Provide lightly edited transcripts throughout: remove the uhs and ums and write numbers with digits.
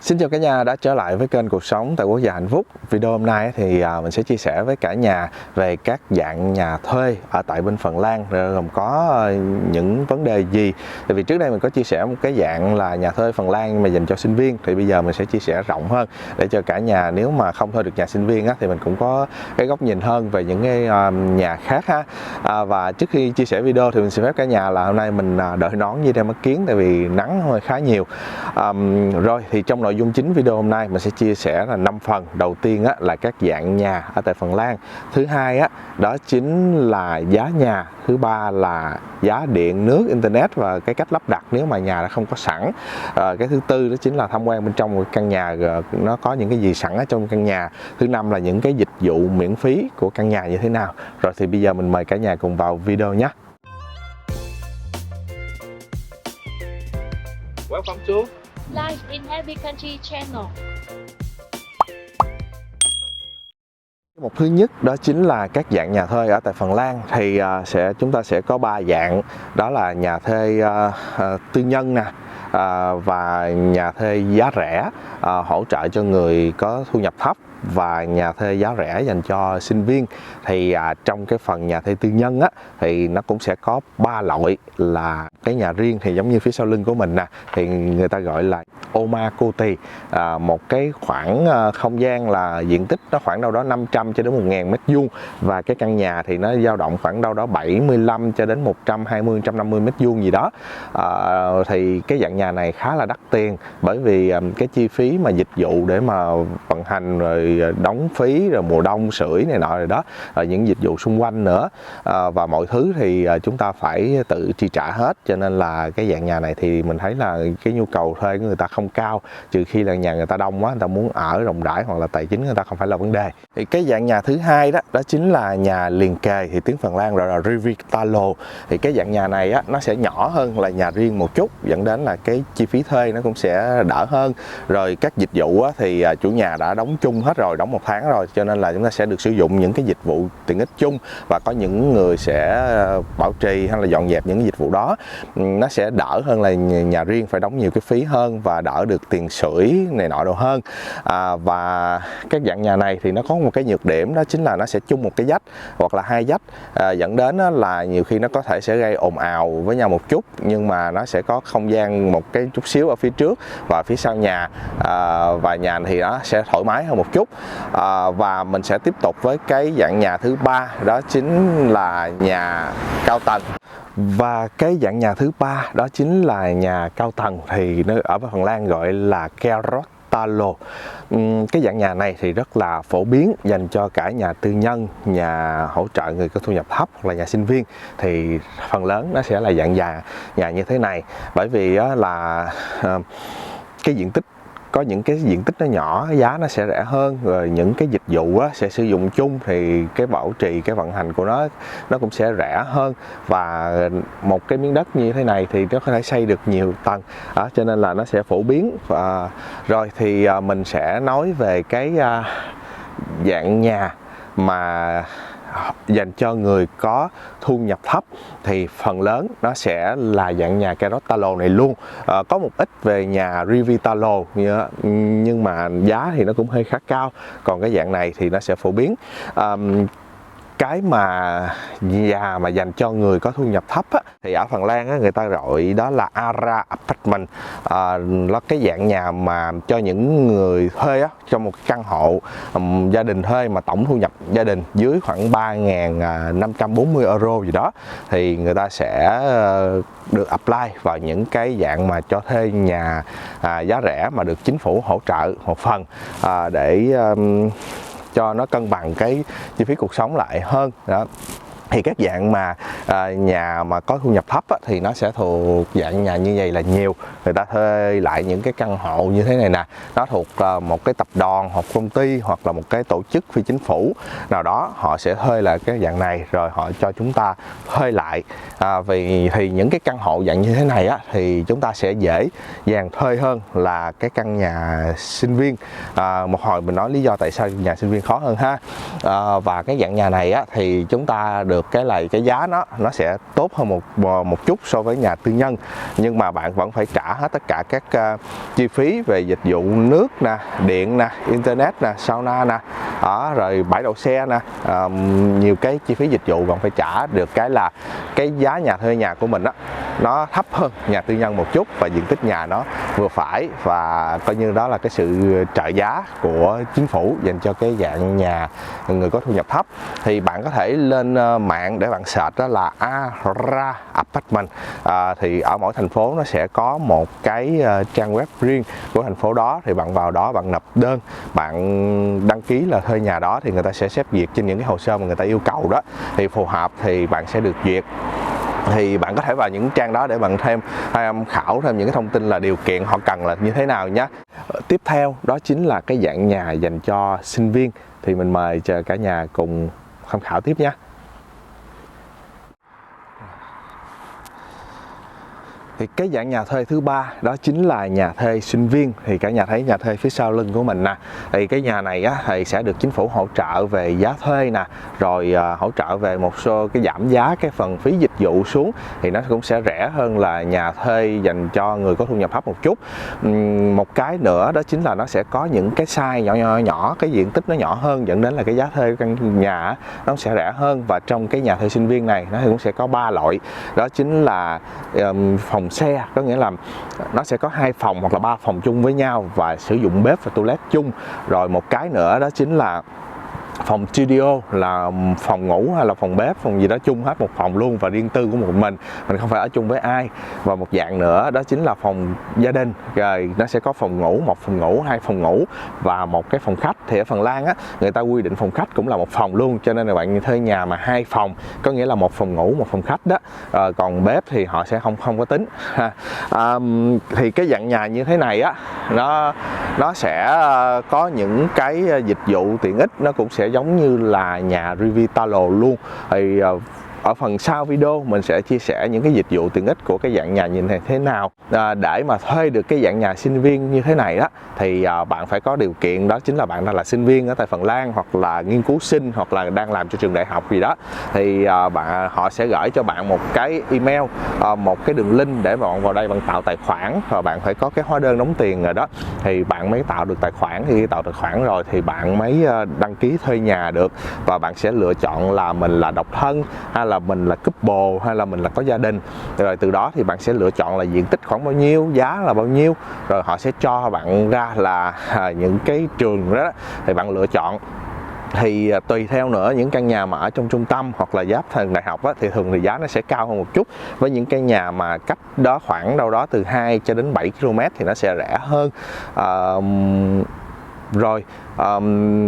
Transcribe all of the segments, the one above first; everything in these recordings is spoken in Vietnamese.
Xin chào cả nhà đã trở lại với kênh Cuộc Sống tại Quốc gia Hạnh Phúc. Video hôm nay thì mình sẽ chia sẻ với cả nhà về các dạng nhà thuê ở tại bên Phần Lan, gồm có những vấn đề gì. Tại vì trước đây mình có chia sẻ một cái dạng là nhà thuê Phần Lan mà dành cho sinh viên, thì bây giờ mình sẽ chia sẻ rộng hơn để cho cả nhà nếu mà không thuê được nhà sinh viên thì mình cũng có cái góc nhìn hơn về những cái nhà khác ha. Và trước khi chia sẻ video thì mình xin phép cả nhà là hôm nay mình đội nón với đeo mắt kiếng tại vì nắng hơi khá nhiều. Rồi thì trong nội dung chính video hôm nay mình sẽ chia sẻ là 5 phần. Đầu tiên là các dạng nhà ở tại Phần Lan. Thứ hai đó chính là giá nhà. Thứ ba là giá điện, nước, internet và cái cách lắp đặt nếu mà nhà đã không có sẵn. Cái thứ tư đó chính là tham quan bên trong một căn nhà, nó có những cái gì sẵn ở trong căn nhà. Thứ năm là những cái dịch vụ miễn phí của căn nhà như thế nào. Rồi thì bây giờ mình mời cả nhà cùng vào video nhé. Welcome to Life in Happy Country Channel. Một thứ nhất đó chính là các dạng nhà thuê ở tại Phần Lan. Thì chúng ta sẽ có 3 dạng, đó là nhà thuê tư nhân nè, và nhà thuê giá rẻ hỗ trợ cho người có thu nhập thấp, và nhà thuê giá rẻ dành cho sinh viên. Thì trong cái phần nhà thuê tư nhân thì nó cũng sẽ có 3 loại, là cái nhà riêng thì giống như phía sau lưng của mình nè, thì người ta gọi là Omakoti, một cái khoảng không gian là diện tích nó khoảng đâu đó 500 cho đến 1000 mét vuông, và cái căn nhà thì nó dao động khoảng đâu đó 75 cho đến 120 150 mét vuông gì đó. Thì cái dạng nhà này khá là đắt tiền, bởi vì cái chi phí mà dịch vụ để mà vận hành, rồi đóng phí, rồi mùa đông sưởi này nọ rồi đó, rồi những dịch vụ xung quanh nữa, và mọi thứ thì chúng ta phải tự chi trả hết. Cho nên là cái dạng nhà này thì mình thấy là cái nhu cầu thuê của người ta không cao, trừ khi là nhà người ta đông quá, người ta muốn ở rộng rãi hoặc là tài chính người ta không phải là vấn đề. Thì cái dạng nhà thứ hai đó chính là nhà liền kề, thì tiếng Phần Lan gọi là Rivitalo. Thì cái dạng nhà này nó sẽ nhỏ hơn là nhà riêng một chút, dẫn đến là cái chi phí thuê nó cũng sẽ đỡ hơn. Rồi các dịch vụ thì chủ nhà đã đóng chung hết rồi, đóng 1 tháng rồi, cho nên là chúng ta sẽ được sử dụng những cái dịch vụ tiện ích chung, và có những người sẽ bảo trì hay là dọn dẹp những cái dịch vụ đó. Nó sẽ đỡ hơn là nhà riêng phải đóng nhiều cái phí hơn, và đỡ được tiền sưởi này nọ đồ hơn. Và các dạng nhà này thì nó có một cái nhược điểm, đó chính là nó sẽ chung một cái vách hoặc là 2 vách, dẫn đến là nhiều khi nó có thể sẽ gây ồn ào với nhau một chút, nhưng mà nó sẽ có không gian một cái chút xíu ở phía trước và phía sau nhà, và nhà thì nó sẽ thoải mái hơn một chút. Và mình sẽ tiếp tục với cái dạng nhà thứ ba, đó chính là nhà cao tầng. Và cái dạng nhà thứ ba đó chính là nhà cao tầng, thì ở Phần Lan gọi là Kerrostalo. Cái dạng nhà này thì rất là phổ biến, dành cho cả nhà tư nhân, nhà hỗ trợ người có thu nhập thấp, hoặc là nhà sinh viên. Thì phần lớn nó sẽ là dạng nhà như thế này, bởi vì là cái diện tích, có những cái diện tích nó nhỏ, giá nó sẽ rẻ hơn, rồi những cái dịch vụ sẽ sử dụng chung, thì cái bảo trì, cái vận hành của nó cũng sẽ rẻ hơn. Và một cái miếng đất như thế này thì nó có thể xây được nhiều tầng, cho nên là nó sẽ phổ biến. Và rồi thì mình sẽ nói về cái dạng nhà mà dành cho người có thu nhập thấp, thì phần lớn nó sẽ là dạng nhà Kerrostalo này luôn. Có một ít về nhà Rivitalo, nhưng mà giá thì nó cũng hơi khá cao, còn cái dạng này thì nó sẽ phổ biến. Cái mà nhà mà dành cho người có thu nhập thấp thì ở Phần Lan người ta gọi đó là Ara Apartment. Là cái dạng nhà mà cho những người thuê trong một căn hộ gia đình thuê mà tổng thu nhập gia đình dưới khoảng 3.540 euro gì đó, thì người ta sẽ được apply vào những cái dạng mà cho thuê nhà giá rẻ mà được chính phủ hỗ trợ một phần, để cho nó cân bằng cái chi phí cuộc sống lại hơn đó. Thì các dạng mà nhà mà có thu nhập thấp thì nó sẽ thuộc dạng nhà như vậy là nhiều. Người ta thuê lại những cái căn hộ như thế này nè, nó thuộc một cái tập đoàn hoặc công ty hoặc là một cái tổ chức phi chính phủ nào đó, họ sẽ thuê lại cái dạng này rồi họ cho chúng ta thuê lại. Vì thì những cái căn hộ dạng như thế này thì chúng ta sẽ dễ dàng thuê hơn là cái căn nhà sinh viên. Một hồi mình nói lý do tại sao nhà sinh viên khó hơn ha. Và cái dạng nhà này thì chúng ta được được cái giá nó sẽ tốt hơn một chút so với nhà tư nhân, nhưng mà bạn vẫn phải trả hết tất cả các chi phí về dịch vụ nước nè, điện nè, internet nè, sauna nè, rồi bãi đậu xe nè, nhiều cái chi phí dịch vụ bạn phải trả. Được cái là cái giá nhà thuê nhà của mình nó thấp hơn nhà tư nhân một chút, và diện tích nhà nó vừa phải, và coi như đó là cái sự trợ giá của chính phủ dành cho cái dạng nhà người có thu nhập thấp. Thì bạn có thể lên mạng để bạn search đó là Ara Apartment, thì ở mỗi thành phố nó sẽ có một cái trang web riêng của thành phố đó, thì bạn vào đó bạn nộp đơn, bạn đăng ký là thuê nhà đó, thì người ta sẽ xét duyệt trên những cái hồ sơ mà người ta yêu cầu đó, thì phù hợp thì bạn sẽ được duyệt. Thì bạn có thể vào những trang đó để bạn tham khảo thêm những cái thông tin là điều kiện họ cần là như thế nào nhé. Tiếp theo đó chính là cái dạng nhà dành cho sinh viên, thì mình mời chờ cả nhà cùng tham khảo tiếp nhé. Thì cái dạng nhà thuê thứ ba đó chính là nhà thuê sinh viên. Thì cả nhà thấy nhà thuê phía sau lưng của mình nè, thì cái nhà này thì sẽ được chính phủ hỗ trợ về giá thuê nè, rồi hỗ trợ về một số cái giảm giá cái phần phí dịch vụ xuống, thì nó cũng sẽ rẻ hơn là nhà thuê dành cho người có thu nhập thấp một chút. Một cái nữa đó chính là nó sẽ có những cái size nhỏ, cái diện tích nó nhỏ hơn, dẫn đến là cái giá thuê căn nhà nó sẽ rẻ hơn. Và trong cái nhà thuê sinh viên này nó cũng sẽ có 3 loại, đó chính là phòng xe, có nghĩa là nó sẽ có 2 phòng hoặc là 3 phòng chung với nhau và sử dụng bếp và toilet chung. Rồi một cái nữa đó chính là phòng studio, là phòng ngủ hay là phòng bếp, phòng gì đó chung hết một phòng luôn và riêng tư của mình không phải ở chung với ai. Và một dạng nữa đó chính là phòng gia đình, rồi nó sẽ có phòng ngủ, 1 phòng ngủ, 2 phòng ngủ và một cái phòng khách. Thì ở Phần Lan người ta quy định phòng khách cũng là 1 phòng luôn, cho nên là bạn thuê nhà mà 2 phòng có nghĩa là 1 phòng ngủ 1 phòng khách đó. Còn bếp thì họ sẽ không có tính. Thì cái dạng nhà như thế này nó sẽ có những cái dịch vụ tiện ích, nó cũng sẽ giống như là nhà Rivitalo luôn. Thì ở phần sau video mình sẽ chia sẻ những cái dịch vụ tiện ích của cái dạng nhà như thế nào. Để mà thuê được cái dạng nhà sinh viên như thế này thì bạn phải có điều kiện, đó chính là bạn đang là sinh viên ở tại Phần Lan, hoặc là nghiên cứu sinh, hoặc là đang làm cho trường đại học gì đó. Thì họ sẽ gửi cho bạn một cái email, một cái đường link để bạn vào đây bạn tạo tài khoản, và bạn phải có cái hóa đơn đóng tiền rồi đó thì bạn mới tạo được tài khoản. Thì tạo tài khoản rồi thì bạn mới đăng ký thuê nhà được, và bạn sẽ lựa chọn là mình là độc thân, hay là mình là couple, hay là mình là có gia đình. Rồi từ đó thì bạn sẽ lựa chọn là diện tích khoảng bao nhiêu, giá là bao nhiêu, rồi họ sẽ cho bạn ra là những cái trường đó thì bạn lựa chọn. Thì tùy theo nữa, những căn nhà mà ở trong trung tâm hoặc là giáp trường đại học thì thường thì giá nó sẽ cao hơn một chút. Với những căn nhà mà cách đó khoảng đâu đó từ 2 cho đến 7 km thì nó sẽ rẻ hơn.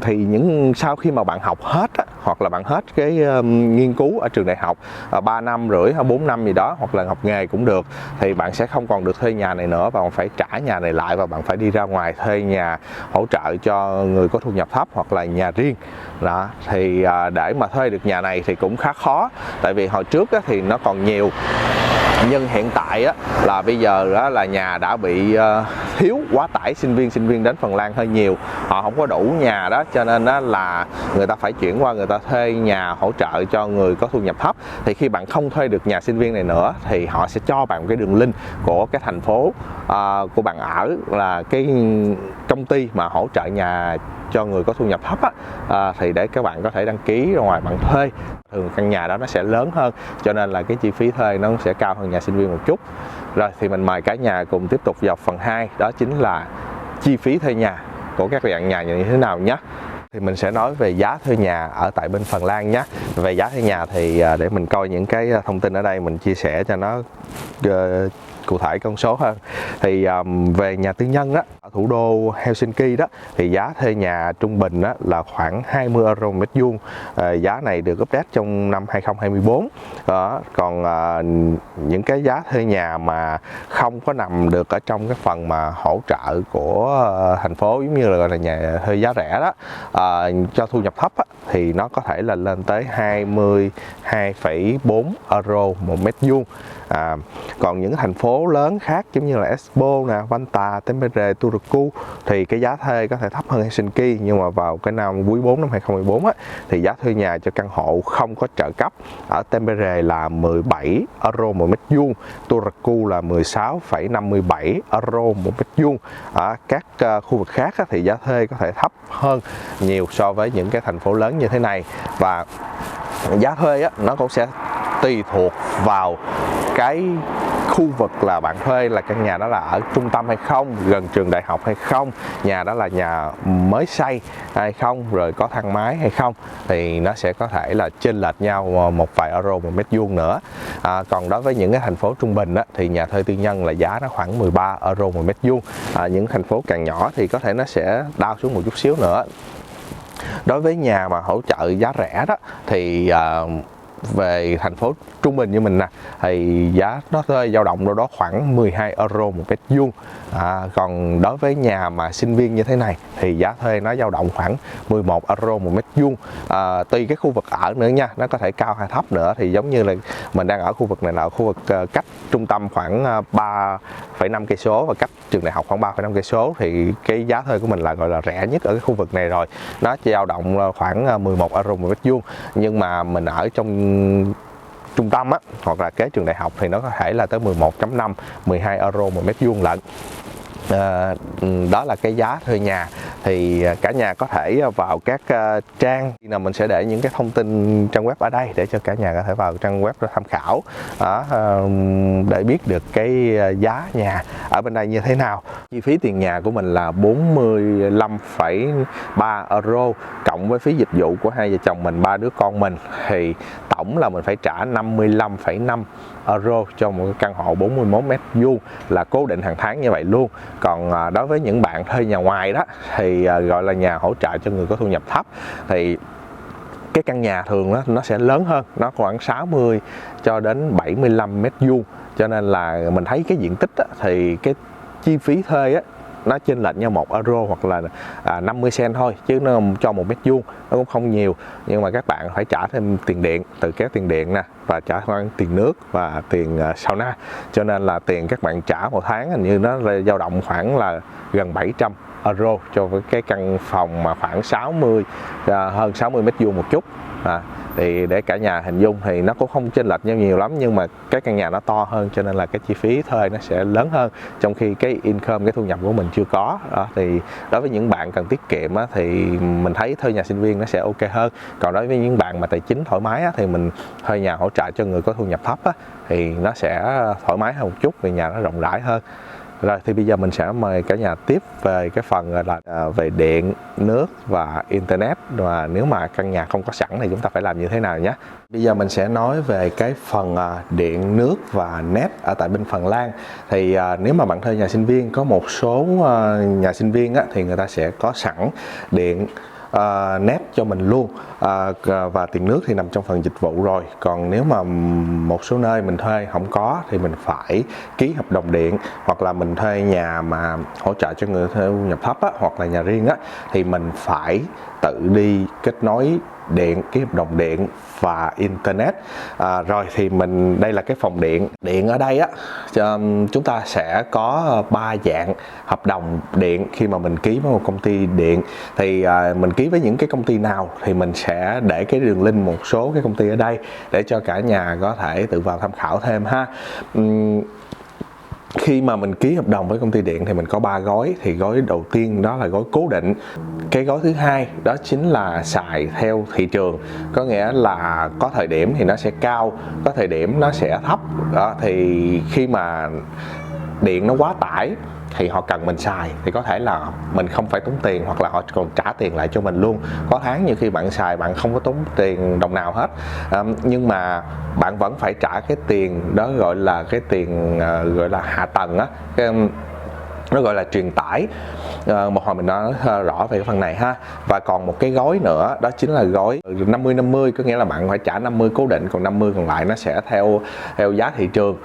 Thì sau khi mà bạn học hết hoặc là bạn hết cái nghiên cứu ở trường đại học 3 năm rưỡi hay 4 năm gì đó, hoặc là học nghề cũng được, thì bạn sẽ không còn được thuê nhà này nữa, và bạn phải trả nhà này lại, và bạn phải đi ra ngoài thuê nhà hỗ trợ cho người có thu nhập thấp hoặc là nhà riêng đó. Thì để mà thuê được nhà này thì cũng khá khó, tại vì hồi trước thì nó còn nhiều, nhưng hiện tại là bây giờ là nhà đã bị thiếu, quá tải sinh viên đến Phần Lan hơi nhiều, họ không có đủ nhà đó, cho nên là người ta phải chuyển qua người ta thuê nhà hỗ trợ cho người có thu nhập thấp. Thì khi bạn không thuê được nhà sinh viên này nữa thì họ sẽ cho bạn một cái đường link của cái thành phố của bạn ở, là cái công ty mà hỗ trợ nhà cho người có thu nhập thấp thì để các bạn có thể đăng ký ra ngoài bạn thuê. Thường căn nhà đó nó sẽ lớn hơn, cho nên là cái chi phí thuê nó sẽ cao hơn nhà sinh viên một chút. Rồi thì mình mời cả nhà cùng tiếp tục vào phần 2, đó chính là chi phí thuê nhà của các dạng nhà như thế nào nhé. Thì mình sẽ nói về giá thuê nhà ở tại bên Phần Lan nhé. Về giá thuê nhà thì để mình coi những cái thông tin ở đây mình chia sẻ cho nó cụ thể con số hơn. Thì về nhà tư nhân ở thủ đô Helsinki đó thì giá thuê nhà trung bình là khoảng 20 euro mét vuông. Giá này được update trong năm 2024. Còn những cái giá thuê nhà mà không có nằm được ở trong cái phần mà hỗ trợ của thành phố, giống như là gọi là nhà thuê giá rẻ đó, cho thu nhập thấp thì nó có thể là lên tới 22,4 euro một mét vuông. Còn những thành phố lớn khác giống như là Espoo nè, Vantaa, Tampere, Turku thì cái giá thuê có thể thấp hơn Helsinki, nhưng mà vào cái năm quý 4 năm 2014 á, thì giá thuê nhà cho căn hộ không có trợ cấp ở Tampere là 17 euro một mét vuông, Turku là 16,57 euro một mét vuông. Ở các khu vực khác á, thì giá thuê có thể thấp hơn nhiều so với những cái thành phố lớn như thế này, và giá thuê á, nó cũng sẽ tùy thuộc vào cái khu vực là bạn thuê, là căn nhà đó là ở trung tâm hay không, gần trường đại học hay không, nhà đó là nhà mới xây hay không, rồi có thang máy hay không, thì nó sẽ có thể là chênh lệch nhau một vài euro một mét vuông nữa. Còn đối với những cái thành phố trung bình á, thì nhà thuê tư nhân là giá nó khoảng 13 euro một mét vuông. Những thành phố càng nhỏ thì có thể nó sẽ down xuống một chút xíu nữa. Đối với nhà mà hỗ trợ giá rẻ đó thì về thành phố trung bình như mình nè, thì giá nó dao động đâu đó khoảng 12 euro một mét vuông. Còn đối với nhà mà sinh viên như thế này thì giá thuê nó dao động khoảng 11 euro một mét vuông. Tùy cái khu vực ở nữa nha, nó có thể cao hay thấp nữa. Thì giống như là mình đang ở khu vực này là khu vực cách trung tâm khoảng 3,5 cây số và cách trường đại học khoảng 3,5 cây số, thì cái giá thuê của mình là gọi là rẻ nhất ở cái khu vực này rồi. Nó chỉ dao động khoảng 11 euro một mét vuông. Nhưng mà mình ở trong trung tâm á, hoặc là kế trường đại học thì nó có thể là tới 11,5, 12 euro một mét vuông lận. Đó là cái giá thuê nhà. Thì cả nhà có thể vào các trang nào mình sẽ để những cái thông tin trang web ở đây để cho cả nhà có thể vào trang web để tham khảo, để biết được cái giá nhà ở bên đây như thế nào. Chi phí tiền nhà của mình là 45,3 euro, cộng với phí dịch vụ của hai vợ chồng mình, 3 đứa con mình, thì tổng là mình phải trả 55,5 euro cho một căn hộ 41 mét vuông là cố định hàng tháng như vậy luôn. Còn đối với những bạn thuê nhà ngoài đó thì gọi là nhà hỗ trợ cho người có thu nhập thấp, thì cái căn nhà thường nó sẽ lớn hơn, nó khoảng 60 cho đến 75 mét vuông, cho nên là mình thấy cái diện tích á, thì cái chi phí thuê á, nó chênh lệch nhau 1 euro hoặc là 50 cent thôi, chứ nó cho 1 mét vuông nó cũng không nhiều. Nhưng mà các bạn phải trả thêm tiền điện, từ kéo tiền điện nè, và trả khoản tiền nước và tiền sauna, cho nên là tiền các bạn trả một tháng hình như nó dao động khoảng là gần 700 euro cho với cái căn phòng mà khoảng 60 hơn 60 mét vuông một chút. Thì để cả nhà hình dung thì nó cũng không chênh lệch nhau nhiều lắm, nhưng mà cái căn nhà nó to hơn cho nên là cái chi phí thuê nó sẽ lớn hơn, trong khi cái income, cái thu nhập của mình chưa có. Thì đối với những bạn cần tiết kiệm á, thì mình thấy thuê nhà sinh viên nó sẽ ok hơn. Còn đối với những bạn mà tài chính thoải mái á, thì mình thuê nhà hỗ trợ cho người có thu nhập thấp á, thì nó sẽ thoải mái hơn một chút vì nhà nó rộng rãi hơn. Rồi thì bây giờ mình sẽ mời cả nhà tiếp về cái phần là về điện, nước và internet, và nếu mà căn nhà không có sẵn thì chúng ta phải làm như thế nào nhé. Bây giờ mình sẽ nói về cái phần điện, nước và net ở tại bên Phần Lan. Thì nếu mà bạn thuê nhà sinh viên, có một số nhà sinh viên á, thì người ta sẽ có sẵn điện, net cho mình luôn, và tiền nước thì nằm trong phần dịch vụ rồi. Còn nếu mà một số nơi mình thuê không có thì mình phải ký hợp đồng điện, hoặc là mình thuê nhà mà hỗ trợ cho người thu nhập thấp á, hoặc là nhà riêng á, thì mình phải tự đi kết nối điện, ký hợp đồng điện và internet. Rồi thì đây là cái phòng điện. Điện ở đây á, chúng ta sẽ có 3 dạng hợp đồng điện khi mà mình ký với một công ty điện. Thì mình ký với những cái công ty nào thì mình sẽ để cái đường link một số cái công ty ở đây để cho cả nhà có thể tự vào tham khảo thêm ha. Khi mà mình ký hợp đồng với công ty điện thì mình có 3 gói. Thì gói đầu tiên đó là gói cố định. Cái gói thứ hai đó chính là xài theo thị trường, có nghĩa là có thời điểm thì nó sẽ cao, có thời điểm nó sẽ thấp. Thì khi mà điện nó quá tải thì họ cần mình xài thì có thể là mình không phải tốn tiền, hoặc là họ còn trả tiền lại cho mình luôn. Có tháng nhiều khi bạn xài bạn không có tốn tiền đồng nào hết, nhưng mà bạn vẫn phải trả cái tiền đó, gọi là cái tiền gọi là hạ tầng á, nó gọi là truyền tải. Một hồi mình nói rõ về cái phần này ha. Và còn một cái gói nữa đó chính là gói 50-50, có nghĩa là bạn phải trả 50 cố định, còn 50 còn lại nó sẽ theo giá thị trường.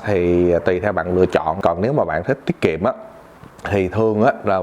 Thì tùy theo bạn lựa chọn. Còn nếu mà bạn thích tiết kiệm á, thì thường á là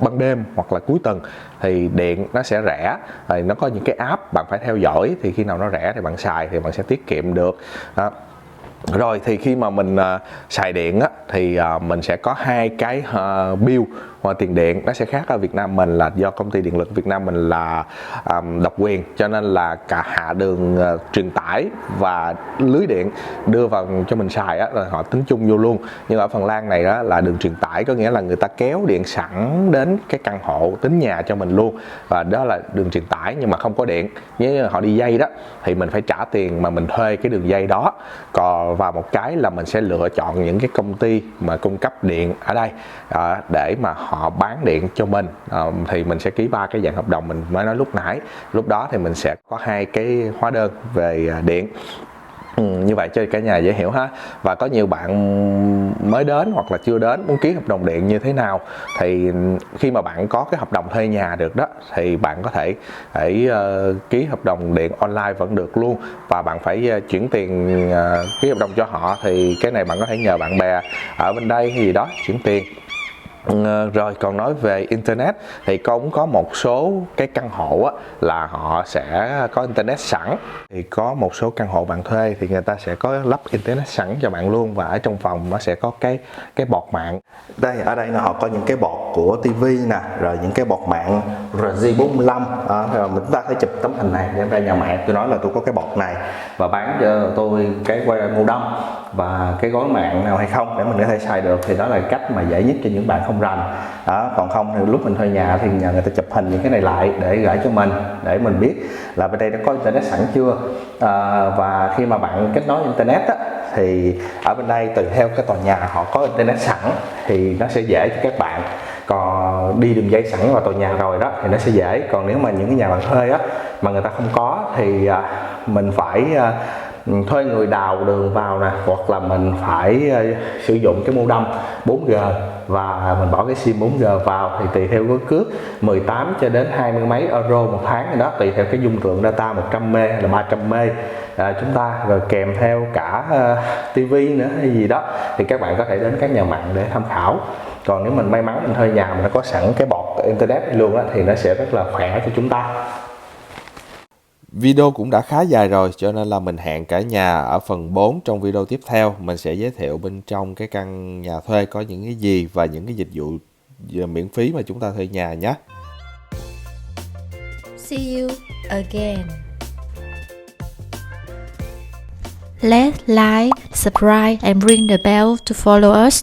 ban đêm hoặc là cuối tuần thì điện nó sẽ rẻ. Rồi nó có những cái app bạn phải theo dõi, thì khi nào nó rẻ thì bạn xài thì bạn sẽ tiết kiệm được. Rồi thì khi mà mình xài điện á, thì mình sẽ có hai cái bill hoặc tiền điện. Nó sẽ khác ở Việt Nam mình là do công ty điện lực Việt Nam mình là độc quyền, cho nên là cả hạ đường truyền tải và lưới điện đưa vào cho mình xài á, là họ tính chung vô luôn. Nhưng ở Phần Lan này đó là đường truyền tải, có nghĩa là người ta kéo điện sẵn đến cái căn hộ tính nhà cho mình luôn, và đó là đường truyền tải nhưng mà không có điện. Nếu họ đi dây đó thì mình phải trả tiền mà mình thuê cái đường dây đó. Còn và một cái là mình sẽ lựa chọn những cái công ty mà cung cấp điện ở đây để mà họ bán điện cho mình. Thì mình sẽ ký 3 cái dạng hợp đồng mình mới nói lúc nãy. Lúc đó thì mình sẽ có 2 cái hóa đơn về điện. Như vậy cho cả nhà dễ hiểu ha. Và có nhiều bạn mới đến hoặc là chưa đến muốn ký hợp đồng điện như thế nào, thì khi mà bạn có cái hợp đồng thuê nhà được đó, thì bạn có thể ký hợp đồng điện online vẫn được luôn. Và bạn phải chuyển tiền ký hợp đồng cho họ, thì cái này bạn có thể nhờ bạn bè ở bên đây hay gì đó chuyển tiền. Rồi còn nói về internet thì cũng có một số cái căn hộ á, là họ sẽ có internet sẵn. Thì có một số căn hộ bạn thuê thì người ta sẽ có lắp internet sẵn cho bạn luôn, và ở trong phòng nó sẽ có cái bọt mạng. Đây, ở đây là họ có những cái bọt của tivi nè, rồi những cái bọt mạng RJ45. Rồi chúng ta phải chụp tấm hình này đem ra nhà mạng, tôi nói là tôi có cái bọt này và bán cho tôi cái modem và cái gói mạng nào hay không để mình có thể xài được. Thì đó là cách mà dễ nhất cho những bạn không rành đó. Còn không thì lúc mình thuê nhà thì nhờ người ta chụp hình những cái này lại để gửi cho mình, để mình biết là bên đây nó có internet sẵn chưa. Và khi mà bạn kết nối internet á, thì ở bên đây tùy theo cái tòa nhà họ có internet sẵn thì nó sẽ dễ cho các bạn. Còn đi đường dây sẵn vào tòa nhà rồi đó thì nó sẽ dễ. Còn nếu mà những cái nhà bạn thuê á mà người ta không có thì mình phải thuê người đào đường vào nè, hoặc là mình phải sử dụng cái modem 4G và mình bỏ cái sim 4G vào. Thì tùy theo cái cước 18 cho đến 20 mấy euro một tháng rồi đó, tùy theo cái dung lượng data 100 MB hay là 300 MB chúng ta, rồi kèm theo cả tivi nữa hay gì đó, thì các bạn có thể đến các nhà mạng để tham khảo. Còn nếu mình may mắn mình thuê nhà mà nó có sẵn cái bọt internet luôn á, thì nó sẽ rất là khỏe cho chúng ta. Video cũng đã khá dài rồi, cho nên là mình hẹn cả nhà ở phần 4 trong video tiếp theo. Mình sẽ giới thiệu bên trong cái căn nhà thuê có những cái gì và những cái dịch vụ miễn phí mà chúng ta thuê nhà nhé. See you again. Let's like, subscribe and ring the bell to follow us.